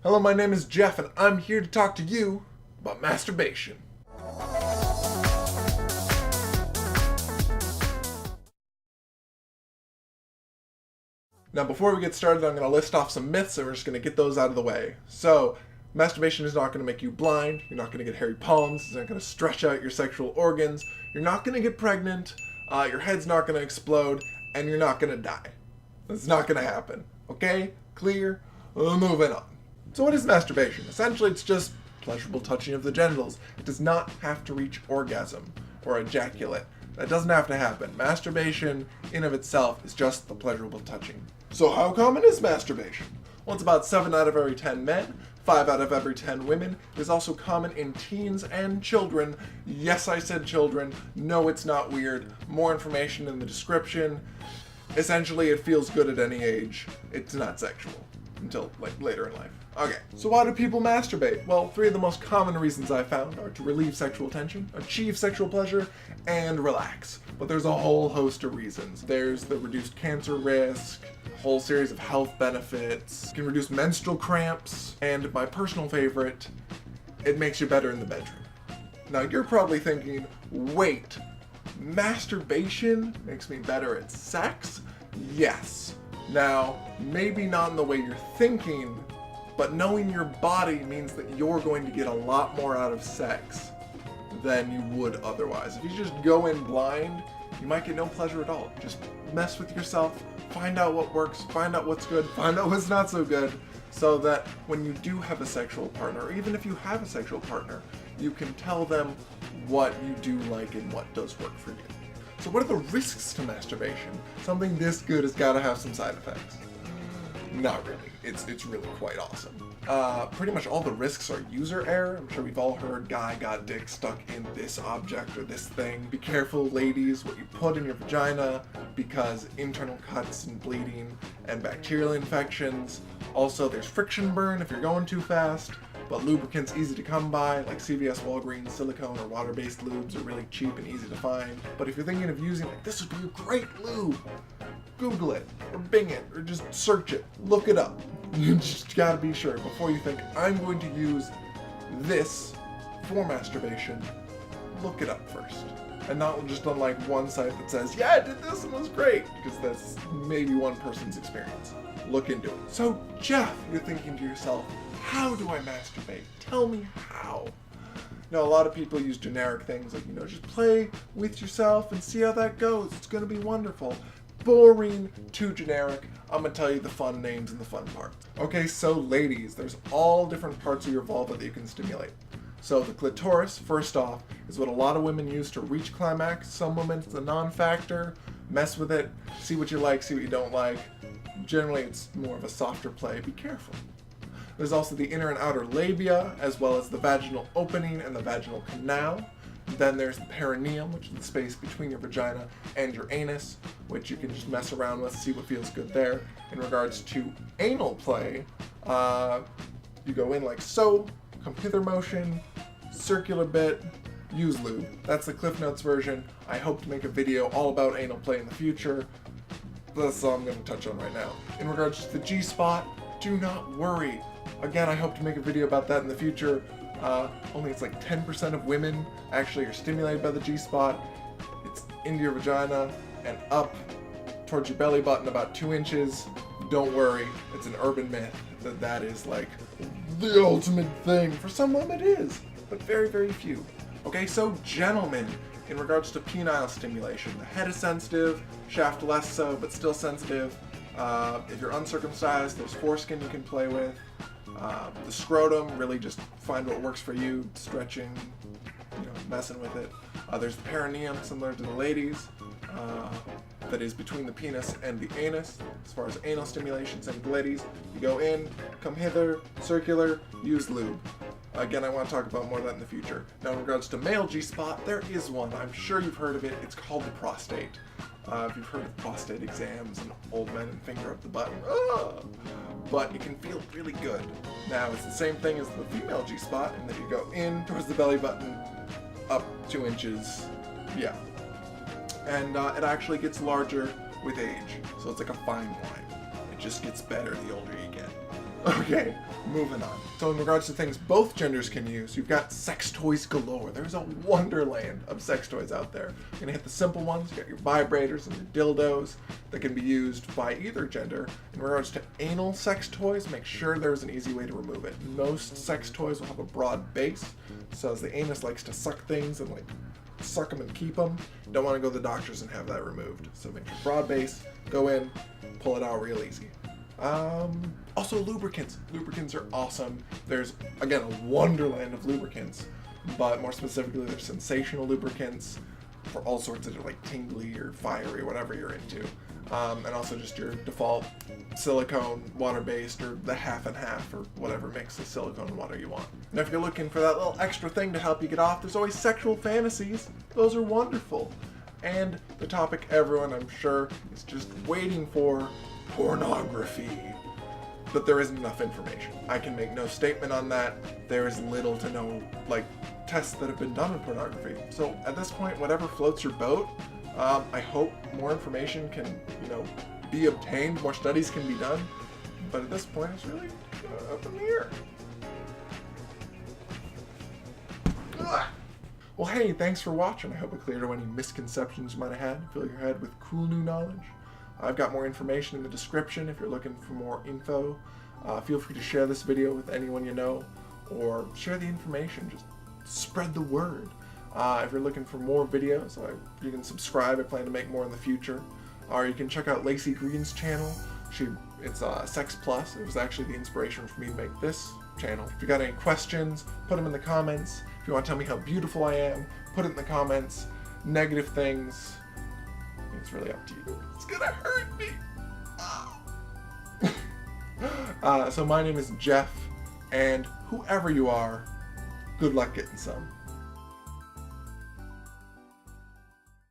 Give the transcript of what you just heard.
Hello, my name is Jeff, and I'm here to talk to you about masturbation. Now, before we get started, I'm going to list off some myths, and we're just going to get those out of the way. So, masturbation is not going to make you blind, you're not going to get hairy palms, it's not going to stretch out your sexual organs, you're not going to get pregnant, your head's not going to explode, and you're not going to die. It's not going to happen. Okay? Clear? Moving on. So what is masturbation? Essentially, it's just pleasurable touching of the genitals. It does not have to reach orgasm or ejaculate. That doesn't have to happen. Masturbation, in of itself, is just the pleasurable touching. So how common is masturbation? Well, it's about 7 out of every 10 men, 5 out of every 10 women. It is also common in teens and children. Yes, I said children. No, it's not weird. More information in the description. Essentially, it feels good at any age. It's not sexual until, later in life. Okay, so why do people masturbate? Well, 3 of the most common reasons I found are to relieve sexual tension, achieve sexual pleasure, and relax. But there's a whole host of reasons. There's the reduced cancer risk, a whole series of health benefits, it can reduce menstrual cramps, and my personal favorite, it makes you better in the bedroom. Now, you're probably thinking, wait, masturbation makes me better at sex? Yes. Now, maybe not in the way you're thinking, but knowing your body means that you're going to get a lot more out of sex than you would otherwise. If you just go in blind, you might get no pleasure at all. Just mess with yourself, find out what works, find out what's good, find out what's not so good, so that when you do have a sexual partner, or even if you have a sexual partner, you can tell them what you do like and what does work for you. So what are the risks to masturbation? Something this good has got to have some side effects. Not really. It's really quite awesome. Pretty much all the risks are user error. I'm sure we've all heard guy got dick stuck in this object or this thing. Be careful, ladies, what you put in your vagina, because internal cuts and bleeding and bacterial infections. Also, there's friction burn if you're going too fast. But lubricants easy to come by, like CVS, Walgreens, silicone, or water-based lubes are really cheap and easy to find. But if you're thinking of using, this would be a great lube, Google it, or Bing it, or just search it, look it up. You just gotta be sure before you think, I'm going to use this for masturbation, look it up first. And not just on one site that says, yeah, I did this and it was great, because that's maybe one person's experience. Look into it. So, Jeff, you're thinking to yourself, how do I masturbate? Tell me how. Now, a lot of people use generic things like, just play with yourself and see how that goes. It's going to be wonderful. Boring, too generic. I'm going to tell you the fun names and the fun parts. Okay, so ladies, there's all different parts of your vulva that you can stimulate. So the clitoris, first off, is what a lot of women use to reach climax. Some women, it's a non-factor. Mess with it. See what you like, see what you don't like. Generally, it's more of a softer play. Be careful. There's also the inner and outer labia, as well as the vaginal opening and the vaginal canal. Then there's the perineum, which is the space between your vagina and your anus, which you can just mess around with, see what feels good there. In regards to anal play, you go in like so, come hither motion, circular bit, use lube. That's the Cliff Notes version. I hope to make a video all about anal play in the future. That's all I'm going to touch on right now. In regards to the G-spot, do not worry. Again, I hope to make a video about that in the future. Only it's like 10% of women actually are stimulated by the G-spot. It's into your vagina and up towards your belly button about 2 inches. Don't worry, it's an urban myth that is like the ultimate thing. For some women it is, but very, very few. Okay, so gentlemen, in regards to penile stimulation, the head is sensitive, shaft less so, but still sensitive. If you're uncircumcised, there's foreskin you can play with. The scrotum, really just find what works for you, stretching, messing with it. There's the perineum, similar to the ladies, that is between the penis and the anus. As far as anal stimulation, same with the ladies. You go in, come hither, circular, use lube. Again, I want to talk about more of that in the future. Now, in regards to male G-spot, there is one. I'm sure you've heard of it. It's called the prostate. If you've heard of prostate exams and old men and finger up the button, but it can feel really good. Now, it's the same thing as the female G-spot in that you go in towards the belly button, up 2 inches, yeah. And it actually gets larger with age, so it's like a fine wine. It just gets better the older you get. Okay, Moving on. So in regards to things both genders can use, you've got sex toys galore. There's a wonderland of sex toys out there. You're gonna hit the simple ones. You got your vibrators and your dildos that can be used by either gender. In regards to anal sex toys, make sure there's an easy way to remove it. Most sex toys will have a broad base, so as the anus likes to suck things and like suck them and keep them, you don't want to go to the doctors and have that removed. So make sure broad base, go in, pull it out real easy. Also lubricants. Lubricants are awesome. There's, again, a wonderland of lubricants, but more specifically, there's sensational lubricants for all sorts of like tingly or fiery, whatever you're into. And also just your default silicone, water-based, or the half and half, or whatever mix of silicone and water you want. And if you're looking for that little extra thing to help you get off, there's always sexual fantasies. Those are wonderful. And the topic everyone, I'm sure, is just waiting for: pornography. But there isn't enough information. I can make no statement on that. There is little to no like tests that have been done on pornography. So at this point, whatever floats your boat, I hope more information can, be obtained, more studies can be done. But at this point, it's really up in the air. Well, hey, thanks for watching. I hope it cleared up any misconceptions you might have had. Fill your head with cool new knowledge. I've got more information in the description if you're looking for more info. Feel free to share this video with anyone you know, or share the information. Just spread the word. If you're looking for more videos, you can subscribe. I plan to make more in the future. Or you can check out Laci Green's channel. It's Sex Plus. It was actually the inspiration for me to make this channel. If you got any questions, put them in the comments. If you want to tell me how beautiful I am, put it in the comments. Negative things, it's really up to you. It's gonna hurt me. So my name is Jeff, and whoever you are, good luck getting some.